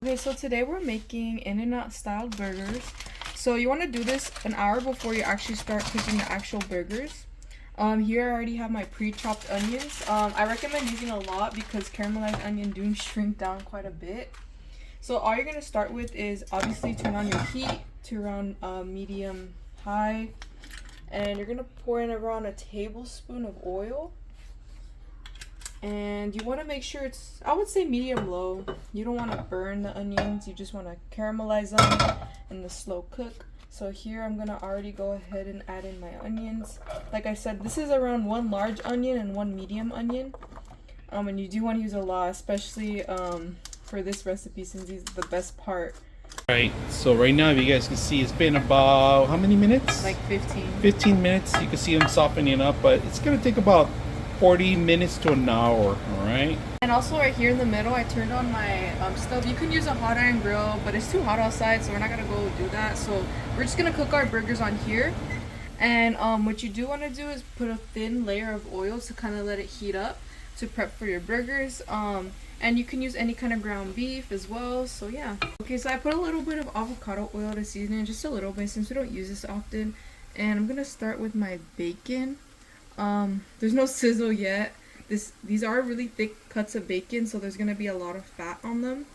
Okay, so today we're making In-N-Out style burgers. So you want to do this an hour before you actually start cooking the actual burgers. Here I already have my pre-chopped onions. I recommend using a lot because caramelized onion do shrink down quite a bit. So all you're gonna start with is obviously turn on your heat to around medium high, and you're gonna pour in around a tablespoon of oil. And you want to make sure it's, I would say, medium low. You don't want to burn the onions. You just want to caramelize them in the slow cook. So here I'm going to already go ahead and add in my onions. Like I said, this is around one large onion and one medium onion. And you do want to use a lot, especially for this recipe, since these are the best part. Right, so right now, if you guys can see, it's been about how many minutes? Like 15. 15 minutes. You can see them softening up, but it's going to take about 40 minutes to an hour, all right? And also right here in the middle, I turned on my stove. You can use a hot iron grill, but it's too hot outside, so we're not gonna go do that. So we're just gonna cook our burgers on here. And what you do want to do is put a thin layer of oil to kind of let it heat up to prep for your burgers. And you can use any kind of ground beef as well, so yeah. Okay, so I put a little bit of avocado oil to season it, just a little bit since we don't use this often. And I'm gonna start with my bacon. There's no sizzle yet. These are really thick cuts of bacon, so there's gonna be a lot of fat on them.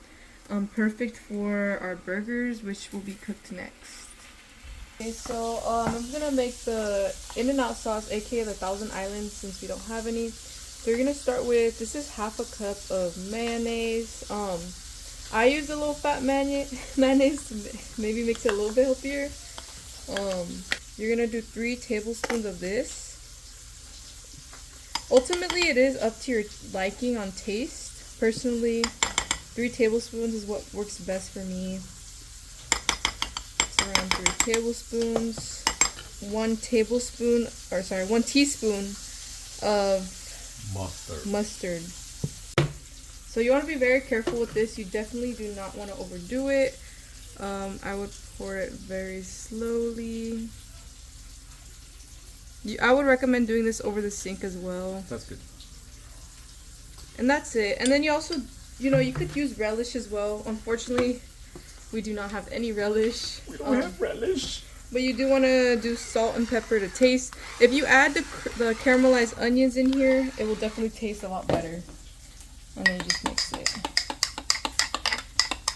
Perfect for our burgers, which will be cooked next. Okay, so I'm gonna make the In-N-Out sauce, aka the Thousand Islands, since we don't have any. So you're gonna start with, this is half a cup of mayonnaise. I use a low fat mayonnaise to maybe makes it a little bit healthier. You're gonna do 3 tablespoons of this. Ultimately, it is up to your liking on taste. Personally, 3 tablespoons is what works best for me. It's around 3 tablespoons. 1 teaspoon of mustard. So you want to be very careful with this. You definitely do not want to overdo it. I would pour it very slowly. I would recommend doing this over the sink as well. That's good. And that's it. And then you also, you could use relish as well. Unfortunately, we do not have any relish. We don't have relish. But you do want to do salt and pepper to taste. If you add the caramelized onions in here, it will definitely taste a lot better. And then you just mix it.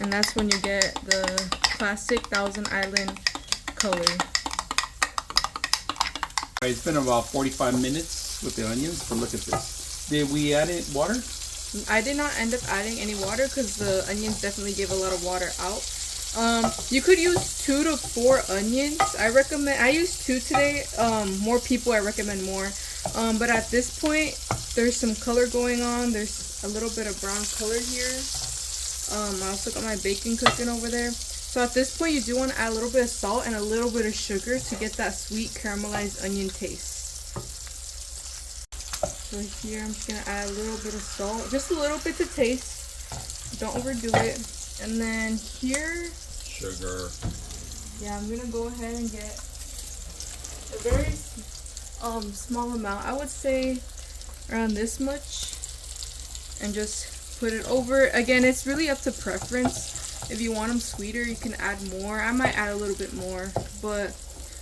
And that's when you get the classic Thousand Island color. It's been about 45 minutes with the onions, but look at this. Did we add water? I did not end up adding any water because the onions definitely gave a lot of water out. You could use 2 to 4 onions. I used 2 today. More people, I recommend more. But at this point, there's some color going on. There's a little bit of brown color here. I also got my bacon cooking over there. So at this point, you do want to add a little bit of salt and a little bit of sugar to get that sweet caramelized onion taste. So here I'm just going to add a little bit of salt, just a little bit to taste. Don't overdo it. And then here, Sugar. yeah, I'm going to go ahead and get a very small amount. I would say around this much. And just put it over. Again, it's really up to preference. If you want them sweeter, you can add more. I might add a little bit more, but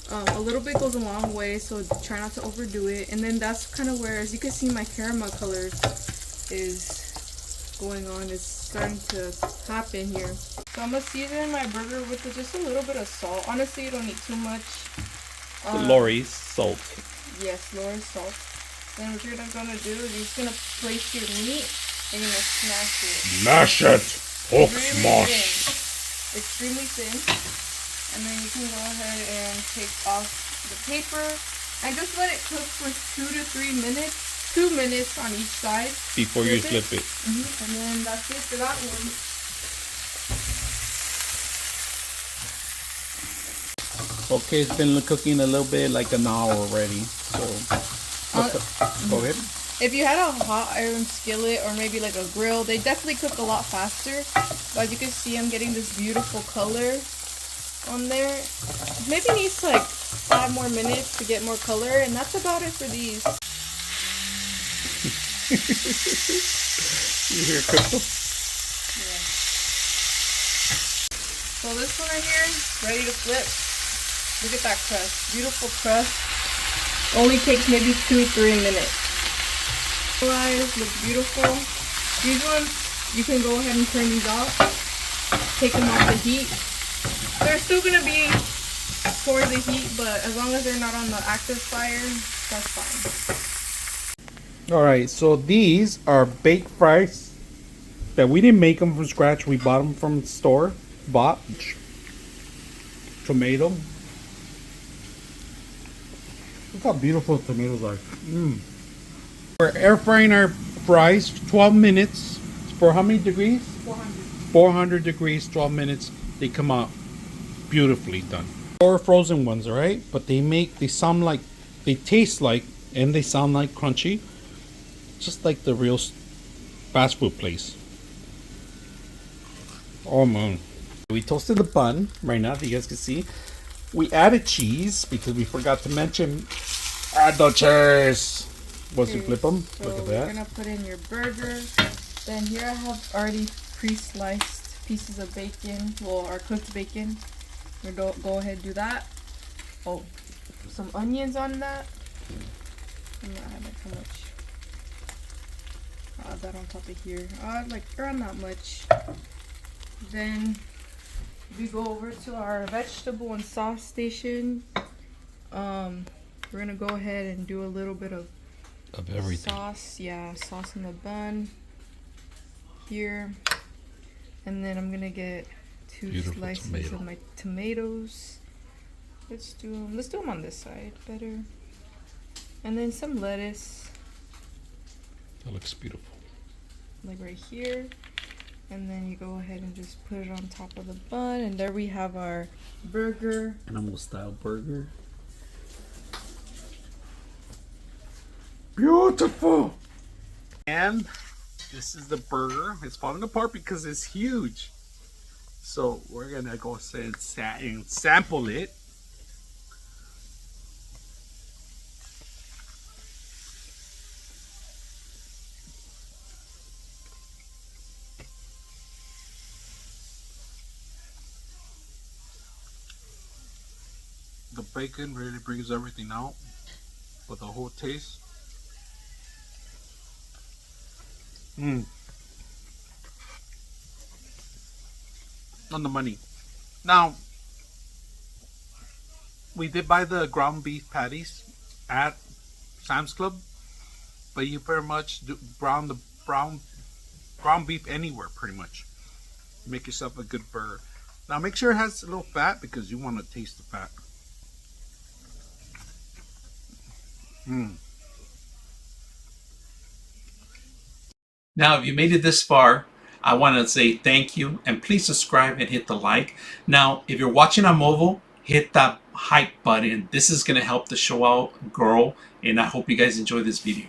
a little bit goes a long way, so try not to overdo it. And then that's kind of where, as you can see, my caramel color is going on. It's starting to happen here. So I'm going to season my burger with just a little bit of salt. Honestly, you don't need too much. Lori's salt. Yes, Lori's salt. Then what you're going to do is you're just going to place your meat and you're going to smash it. Mash it! Hook smash! Extremely thin. And then you can go ahead and take off the paper and just let it cook for 2 to 3 minutes. 2 minutes on each side. Before you flip it. And then that's it for that one. Okay, it's been cooking a little bit, like an hour already. So, go ahead. If you had a hot iron skillet or maybe like a grill, they definitely cook a lot faster. But as you can see, I'm getting this beautiful color on there. Maybe needs like 5 more minutes to get more color, and that's about it for these. You hear Crystal? Yeah. So this one right here, ready to flip. Look at that crust. Beautiful crust. Only takes maybe 2-3 minutes. Otherwise, look beautiful. These ones, you can go ahead and turn these off. Take them off the heat. They're still gonna be towards the heat, but as long as they're not on the active fire, that's fine. All right, so these are baked fries that we didn't make them from scratch. We bought them from the store. Bought tomato. Look how beautiful tomatoes are. We're air frying our fries 12 minutes. For how many degrees? 400. 400 degrees, 12 minutes. They come out beautifully done. Or frozen ones, all right? But they sound like, they taste like, and they sound like crunchy. Just like the real fast food place. Oh man. We toasted the bun right now, if you guys can see. We added cheese because we forgot to mention add the cheese. Once you flip them, so look at that. You're gonna put in your burger. Then here I have already pre-sliced pieces of bacon, well, our cooked bacon. We're gonna go ahead and do that. Oh, some onions on that. I'm not having too much. I'll add that on top of here. I'll add like around that much. Then we go over to our vegetable and sauce station. We're gonna go ahead and do a little bit of Everything. sauce. Yeah, sauce in the bun here. And then I'm gonna get 2 Beautiful slices tomato. of my tomatoes. Let's do them on this side better. And then some lettuce, That looks beautiful. like right here. And then you go ahead and just put it on top of the bun. And there we have our burger. Animal style burger. Beautiful. And this is the burger. It's falling apart because it's huge. So we're gonna go and sample it. The bacon really brings everything out with the whole taste. On the money. Now, we did buy the ground beef patties at Sam's Club, but you pretty much do ground beef anywhere, pretty much. Make yourself a good burger. Now, make sure it has a little fat because you want to taste the fat. Now, if you made it this far, I want to say thank you and please subscribe and hit the like. Now, if you're watching on mobile, hit that hype button. This is going to help the show out grow, and I hope you guys enjoy this video.